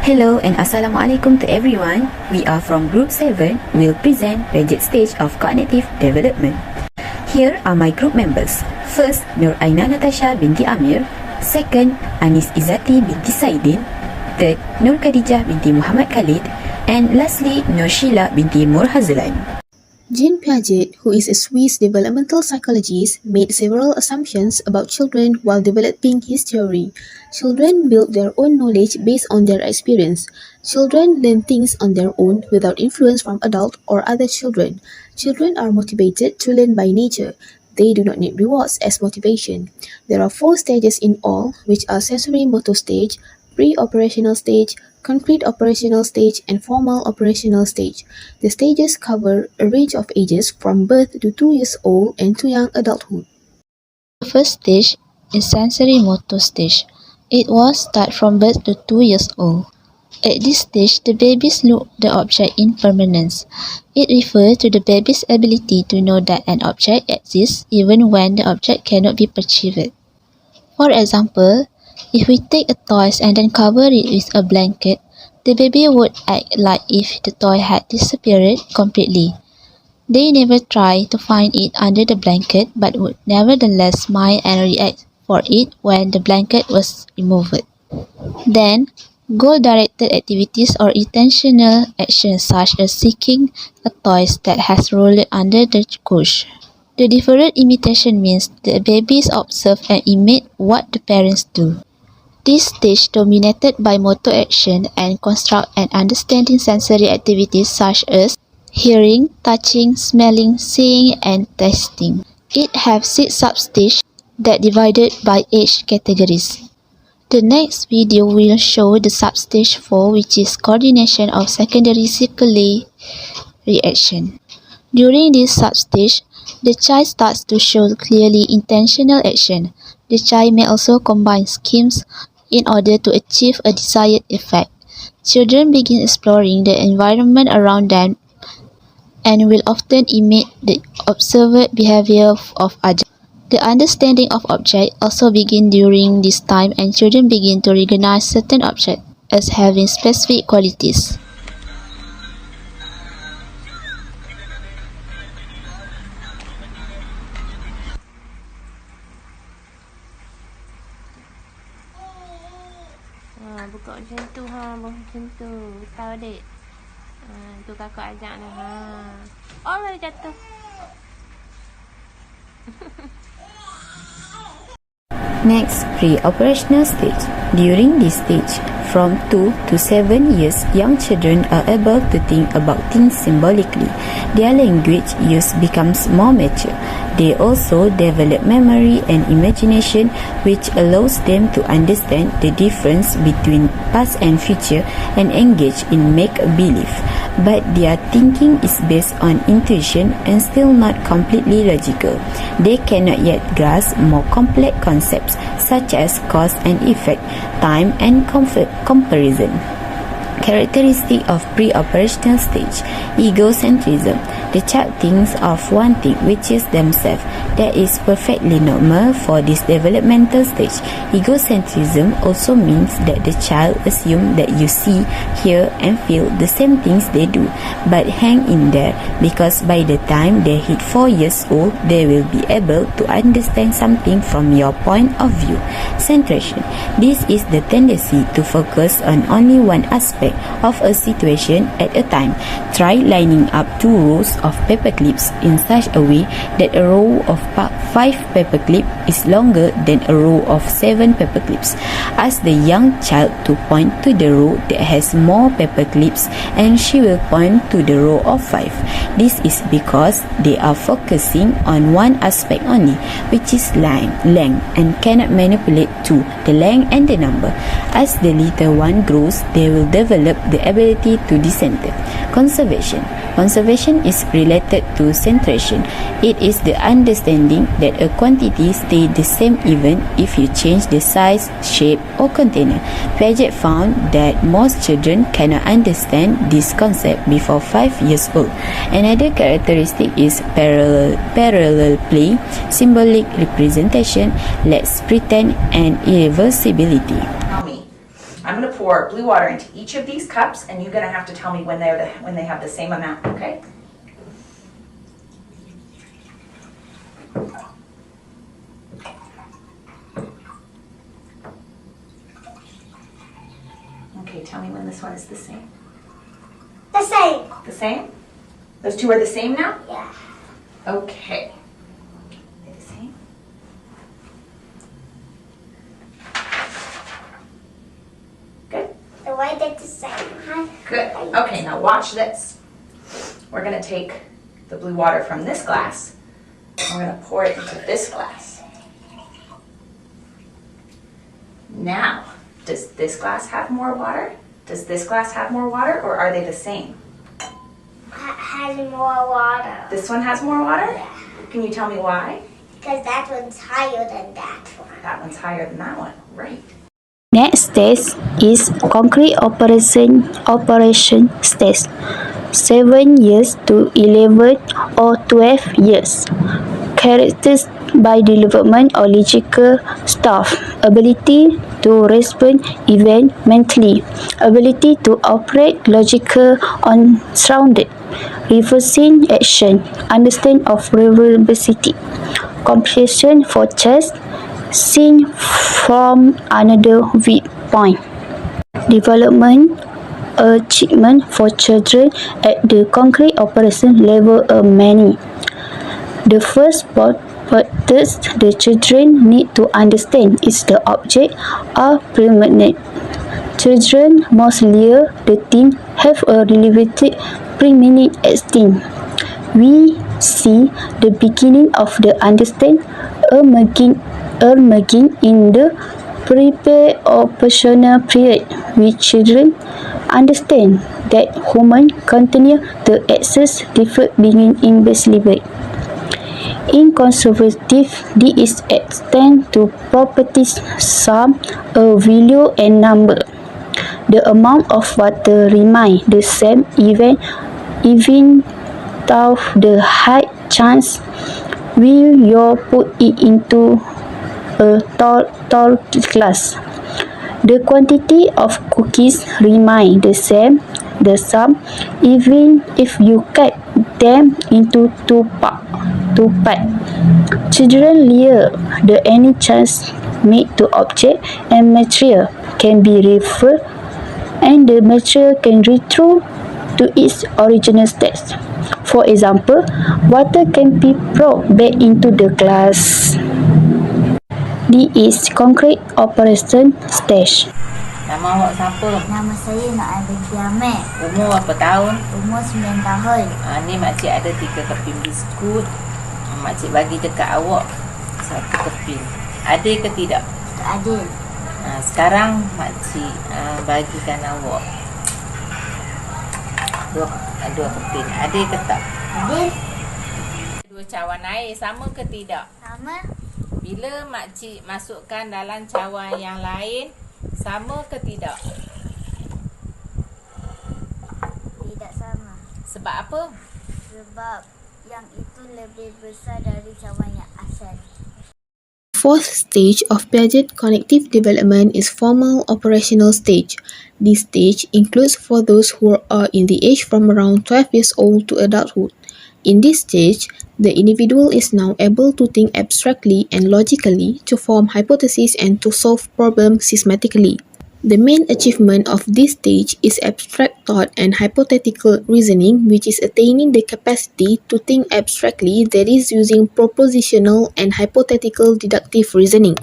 Hello and Assalamualaikum to everyone. We are from Group 7. We'll present graduate stage of cognitive development. Here are my group members. First, Nur Aina Natasha binti Amir. Second, Anis Izzati binti Saidin. Third, Nur Khadijah binti Muhammad Khalid. And lastly, Nur Sheila binti Murhazulan. Jean Piaget, who is a Swiss developmental psychologist, made several assumptions about children while developing his theory. Children build their own knowledge based on their experience. Children learn things on their own without influence from adults or other children. Children are motivated to learn by nature. They do not need rewards as motivation. There are 4 stages in all, which are sensory motor stage, pre-operational stage, concrete operational stage, and formal operational stage. The stages cover a range of ages from birth to 2 years old and to young adulthood. The first stage is sensory motor stage. It was start from birth to 2 years old. At this stage, the babies look the object in permanence. It refers to the baby's ability to know that an object exists even when the object cannot be perceived. For example, if we take a toy and then cover it with a blanket, the baby would act like if the toy had disappeared completely. They never try to find it under the blanket but would nevertheless smile and react for it when the blanket was removed. Then, goal-directed activities or intentional actions such as seeking a toy that has rolled under the couch. The deferred imitation means the babies observe and imitate what the parents do. This stage dominated by motor action and construct and understanding sensory activities such as hearing, touching, smelling, seeing, and tasting. It has 6 substages that divided by age categories. The next video will show the substage 4, which is coordination of secondary circular reaction. During this substage, the child starts to show clearly intentional action. The child may also combine schemes in order to achieve a desired effect. Children begin exploring the environment around them and will often imitate the observed behavior of others. The understanding of objects also begins during this time, and children begin to recognize certain objects as having specific qualities. Buka macam tu macam tu. Tahu dek? Tu kakak ajak dah. Oh, dah jatuh. Next, pre-operational stage. During this stage, from 2 to 7 years, young children are able to think about things symbolically. Their language use becomes more mature. They also develop memory and imagination, which allows them to understand the difference between past and future and engage in make-believe. But their thinking is based on intuition and still not completely logical. They cannot yet grasp more complex concepts such as cause and effect, time and comparison. Characteristic of pre-operational stage: egocentrism. The child thinks of one thing, which is themselves. That is perfectly normal for this developmental stage. Egocentrism also means that the child assumes that you see, hear and feel the same things they do. But hang in there, because by the time they hit 4 years old, they will be able to understand something from your point of view. Centration. This is the tendency to focus on only one aspect of a situation at a time. Try lining up 2 rows of paper clips in such a way that a row of 5 paper clips is longer than a row of 7 paper clips. Ask the young child to point to the row that has more paper clips, and she will point to the row of 5. This is because they are focusing on one aspect only, which is length, and cannot manipulate the length and the number. As the little one grows, they will develop the ability to decenter. Conservation. Conservation is related to centration. It is the understanding that a quantity stays the same even if you change the size, shape or container. Piaget found that most children cannot understand this concept before 5 years old. Another characteristic is parallel play, symbolic representation, let's pretend and irreversibility. I'm going to pour blue water into each of these cups, and you're going to have to tell me when they have the same amount, okay? Okay, tell me when this one is the same. The same. The same? Those two are the same now? Yeah. Okay. They're the same? Good? The way they're the same, huh? Good. Okay, now watch this. We're going to take the blue water from this glass, and we're going to pour it into this glass. Now, does this glass have more water? Does this glass have more water, or are they the same? Has more water. This one has more water? Yeah. Can you tell me why? Because that one's higher than that one. That one's higher than that one. Right. Next stage is concrete operation stage, 7 years to 11 or 12 years. Characterized by development of logical stuff, ability to respond event mentally, ability to operate logical on surrounded, reversing action, understand of reversibility, comprehension for chess, seen from another viewpoint. Development achievement for children at the concrete operation level are many. The first part the children need to understand is the object are permanent. Children must learn the thing have a related permanent instinct. We see the beginning of the understand emerging in the pre-operational period, which children understand that humans continue to access different being in base level. In conservative, this is extend to properties sum, a value and number. The amount of water remain the same even though the high chance will you put it into a tall glass. The quantity of cookies remain the same, the sum, even if you cut them into two parts. Children learn the any change made to object and material can be referred, and the material can return to its original state. For example, water can be poured back into the glass. This is concrete operation stage. Nama awak siapa? Nama saya Nak Binti Ahmed. Umur berapa tahun? Umur 9 tahun. Ni makcik ada 3 keping biskut. Makcik bagi dekat awak 1 keping. Adil ke tidak? Adil. Sekarang makcik bagikan awak 2 keping. Adil ke tak? Adil. 2 cawan air sama ke tidak? Sama. Bila makcik masukkan dalam cawan yang lain, sama ke tidak? Tidak sama. Sebab apa? Sebab yang itu lebih besar dari cawan yang asal. Fourth stage of Piaget cognitive development is formal operational stage. This stage includes for those who are in the age from around 12 years old to adulthood. In this stage, the individual is now able to think abstractly and logically, to form hypotheses and to solve problems systematically. The main achievement of this stage is abstract thought and hypothetical reasoning, which is attaining the capacity to think abstractly, that is, using propositional and hypothetical deductive reasoning.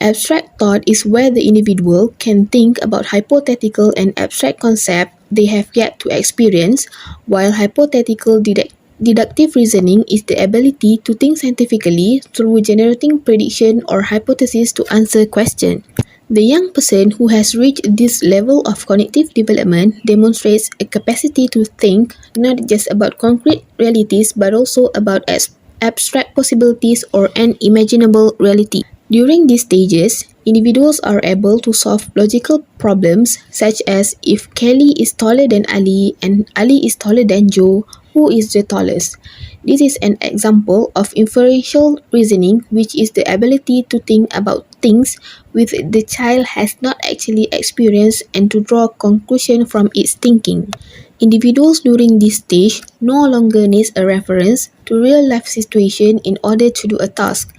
Abstract thought is where the individual can think about hypothetical and abstract concepts they have yet to experience, while hypothetical deductive reasoning is the ability to think scientifically through generating prediction or hypothesis to answer questions. The young person who has reached this level of cognitive development demonstrates a capacity to think not just about concrete realities but also about abstract possibilities or an imaginable reality. During these stages, individuals are able to solve logical problems such as if Kelly is taller than Ali and Ali is taller than Joe, who is the tallest? This is an example of inferential reasoning, which is the ability to think about things which the child has not actually experienced and to draw conclusion from its thinking. Individuals during this stage no longer need a reference to real life situation in order to do a task.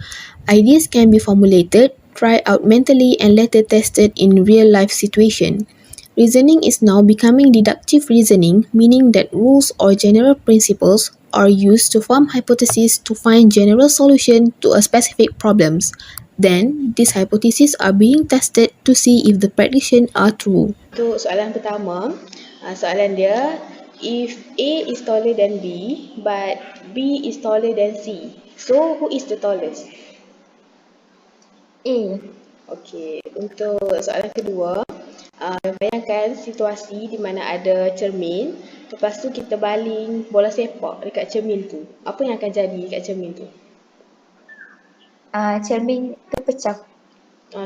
Ideas can be formulated, tried out mentally and later tested in real life situation. Reasoning is now becoming deductive reasoning, meaning that rules or general principles are used to form hypotheses to find general solution to a specific problems. Then, these hypotheses are being tested to see if the prediction are true. Untuk soalan pertama, soalan dia, if A is taller than B, but B is taller than C, so who is the tallest? A. Okey, untuk soalan kedua, bayangkan situasi di mana ada cermin, lepas tu kita baling bola sepak dekat cermin tu. Apa yang akan jadi dekat cermin tu? Cermin terpecah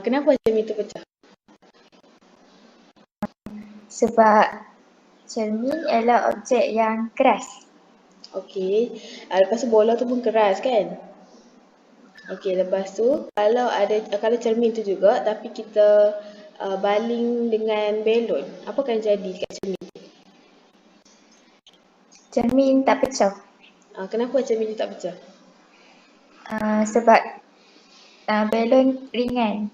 Kenapa cermin tu pecah? sebab cermin ialah objek yang keras. Okey, lepas tu bola tu pun keras kan? Okey, lepas tu kalau cermin tu juga tapi kita baling dengan belon, apa akan jadi dekat cermin tu? Cermin tak pecah Kenapa cermin tu tak pecah? sebab belon ringan.